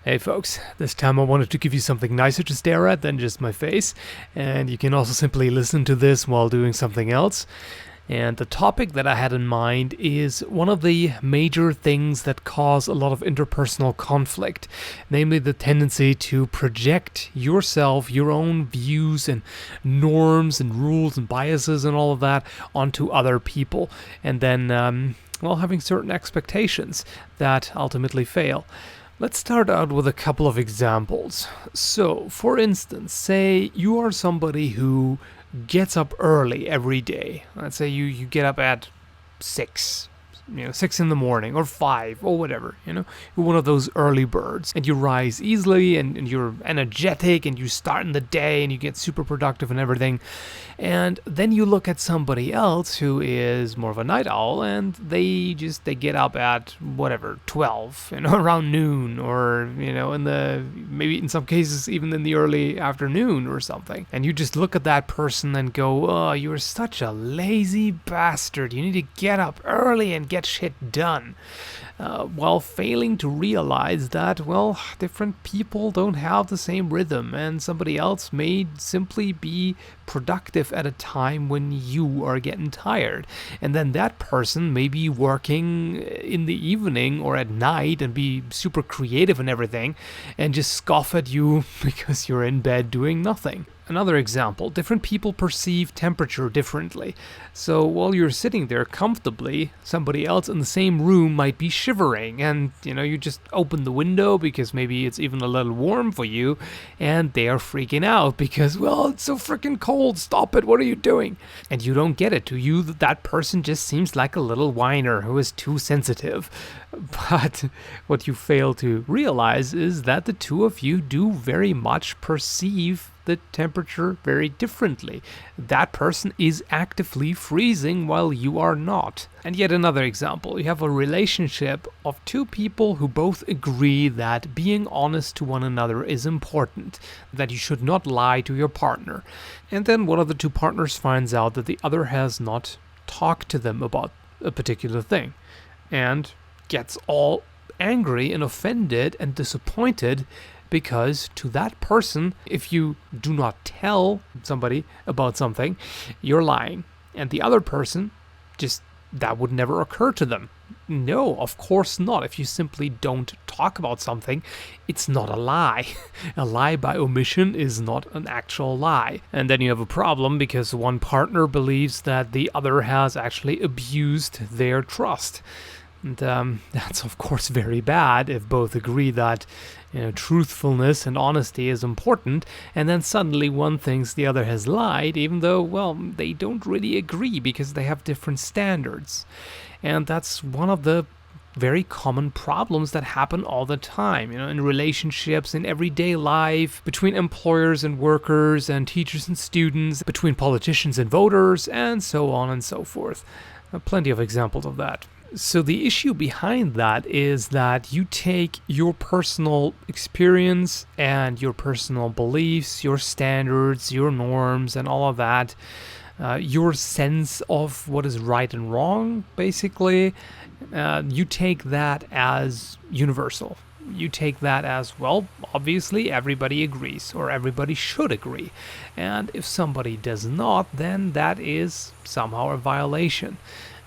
Hey folks, this time I wanted to give you something nicer to stare at than just my face, and you can also simply listen to this while doing something else. And the topic that I had in mind is one of the major things that cause a lot of interpersonal conflict, namely the tendency to project yourself, your own views and norms and rules and biases and all of that onto other people, and then, having certain expectations that ultimately fail. Let's start out with a couple of examples. So, for instance, say you are somebody who gets up early every day. Let's say you get up at 6, 6 in the morning or 5 or whatever, you're one of those early birds, and you rise easily and you're energetic and you start in the day and you get super productive and everything. And then you look at somebody else who is more of a night owl, and they get up at whatever 12, around noon, or in the maybe in some cases even in the early afternoon or something. And you just look at that person and go, "Oh, you're such a lazy bastard. You need to get up early and get shit done." While failing to realize that, different people don't have the same rhythm, and somebody else may simply be productive at a time when you are getting tired. And then that person may be working in the evening or at night and be super creative and everything, and just scoff at you because you're in bed doing nothing. Another example, different people perceive temperature differently. So while you're sitting there comfortably, somebody else in the same room might be shivering, and you just open the window because maybe it's even a little warm for you, and they are freaking out because, it's so freaking cold, stop it, what are you doing? And you don't get it. To you, that person just seems like a little whiner who is too sensitive. But what you fail to realize is that the two of you do very much perceive the temperature very differently. That person is actively freezing while you are not. And yet another example, you have a relationship of two people who both agree that being honest to one another is important, that you should not lie to your partner. And then one of the two partners finds out that the other has not talked to them about a particular thing, and gets all angry and offended and disappointed, because to that person, if you do not tell somebody about something, you're lying. And the other person, that would never occur to them. No, of course not. If you simply don't talk about something, it's not a lie. A lie by omission is not an actual lie. And then you have a problem because one partner believes that the other has actually abused their trust. And that's, of course, very bad if both agree that truthfulness and honesty is important, and then suddenly one thinks the other has lied, even though, they don't really agree because they have different standards. And that's one of the very common problems that happen all the time, in relationships, in everyday life, between employers and workers, and teachers and students, between politicians and voters, and so on and so forth. Plenty of examples of that. So the issue behind that is that you take your personal experience and your personal beliefs, your standards, your norms, and all of that, your sense of what is right and wrong, basically, you take that as universal. You take that as, obviously everybody agrees, or everybody should agree. And if somebody does not, then that is somehow a violation.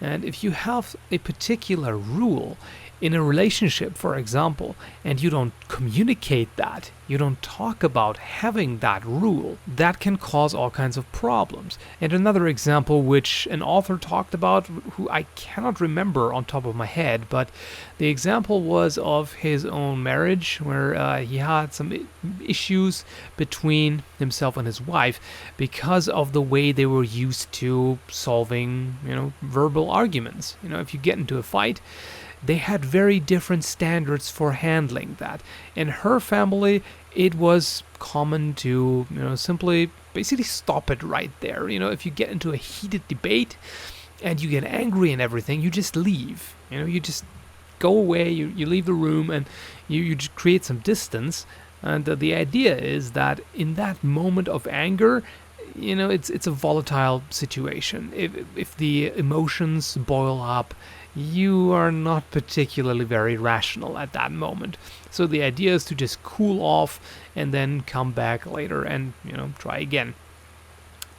And if you have a particular rule in a relationship, for example, and you don't communicate that, you don't talk about having that rule, that can cause all kinds of problems. And another example, which an author talked about, who I cannot remember on top of my head, but the example was of his own marriage, where he had some issues between himself and his wife because of the way they were used to solving, verbal arguments. If you get into a fight, they had very different standards for handling that. In her family, it was common to, simply basically stop it right there. If you get into a heated debate and you get angry and everything, you just leave. You just go away, you leave the room, and you just create some distance. And the idea is that in that moment of anger, it's a volatile situation. If the emotions boil up, you are not particularly very rational at that moment. So the idea is to just cool off and then come back later and, try again.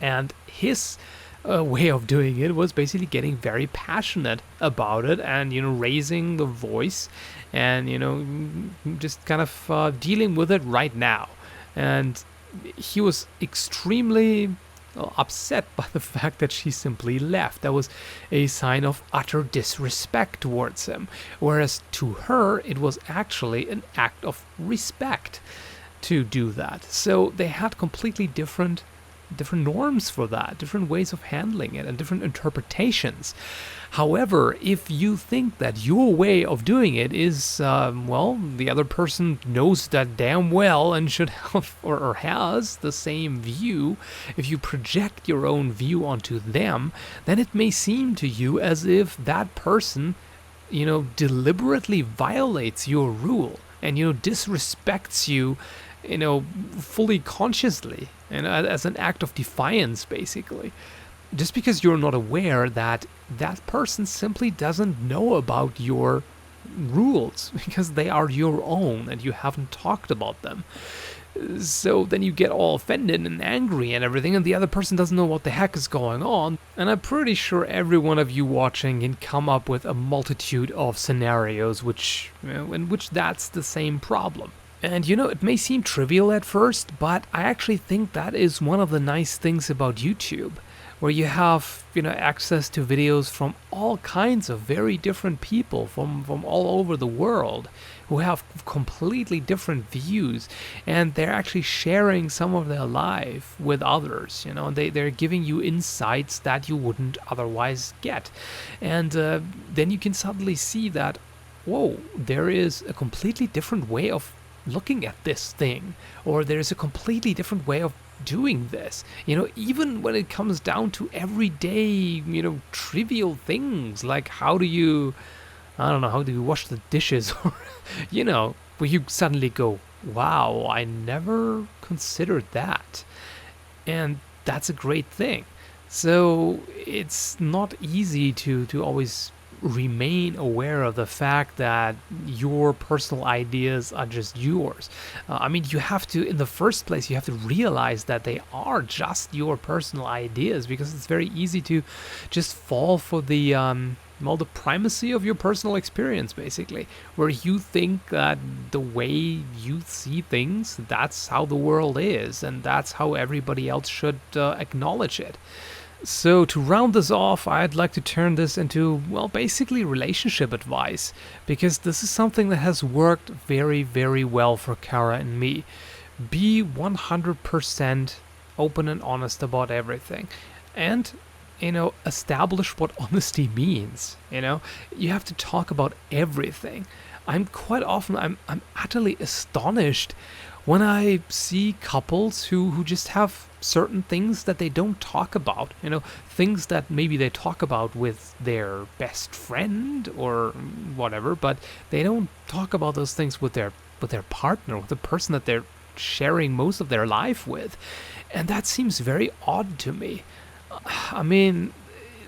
And his way of doing it was basically getting very passionate about it and, raising the voice and, just kind of dealing with it right now. And he was extremely upset by the fact that she simply left. That was a sign of utter disrespect towards him. Whereas to her, it was actually an act of respect to do that. So they had completely different norms for that, different ways of handling it, and different interpretations. However, if you think that your way of doing it is, the other person knows that damn well and should have or has the same view, if you project your own view onto them, then it may seem to you as if that person, deliberately violates your rule and, disrespects you, fully consciously, and as an act of defiance, basically. Just because you're not aware that that person simply doesn't know about your rules, because they are your own and you haven't talked about them. So then you get all offended and angry and everything, and the other person doesn't know what the heck is going on. And I'm pretty sure every one of you watching can come up with a multitude of scenarios in which that's the same problem. And it may seem trivial at first, but I actually think that is one of the nice things about YouTube, where you have, access to videos from all kinds of very different people from all over the world who have completely different views, and they're actually sharing some of their life with others, and they're giving you insights that you wouldn't otherwise get. And then you can suddenly see that, whoa, there is a completely different way of looking at this thing, or there's a completely different way of doing this, even when it comes down to everyday, trivial things like how do you wash the dishes, or where you suddenly go, wow, I never considered that. And that's a great thing. So it's not easy to always remain aware of the fact that your personal ideas are just yours. You have to, in the first place, you have to realize that they are just your personal ideas, because it's very easy to just fall for the primacy of your personal experience, basically, where you think that the way you see things, that's how the world is, and that's how everybody else should acknowledge it. So to round this off, I'd like to turn this into, basically relationship advice, because this is something that has worked very, very well for Kara and me. Be 100% open and honest about everything, and establish what honesty means. You have to talk about everything. I'm utterly astonished when I see couples who just have certain things that they don't talk about, things that maybe they talk about with their best friend or whatever, but they don't talk about those things with their partner, with the person that they're sharing most of their life with. And that seems very odd to me.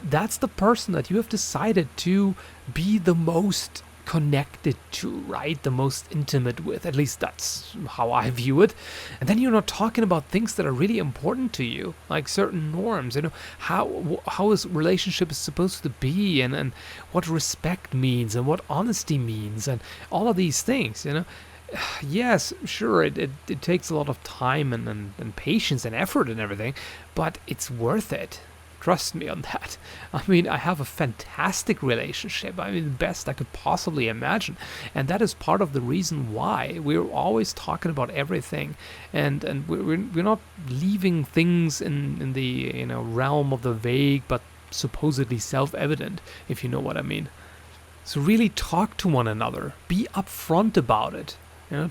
That's the person that you have decided to be the most connected to, right? The most intimate with. At least that's how I view it. And then you're not talking about things that are really important to you, like certain norms, how a relationship is supposed to be, and what respect means, and what honesty means, and all of these things, Yes, sure, it takes a lot of time and patience and effort and everything, but it's worth it. Trust me on that. I have a fantastic relationship. The best I could possibly imagine. And that is part of the reason why we're always talking about everything. And we're not leaving things in the realm of the vague but supposedly self-evident, if you know what I mean. So really talk to one another. Be upfront about it.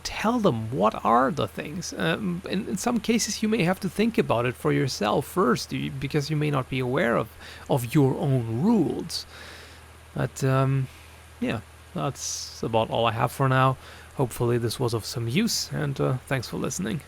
Tell them what are the things. In some cases, you may have to think about it for yourself first, because you may not be aware of your own rules. But yeah, that's about all I have for now. Hopefully this was of some use, and thanks for listening.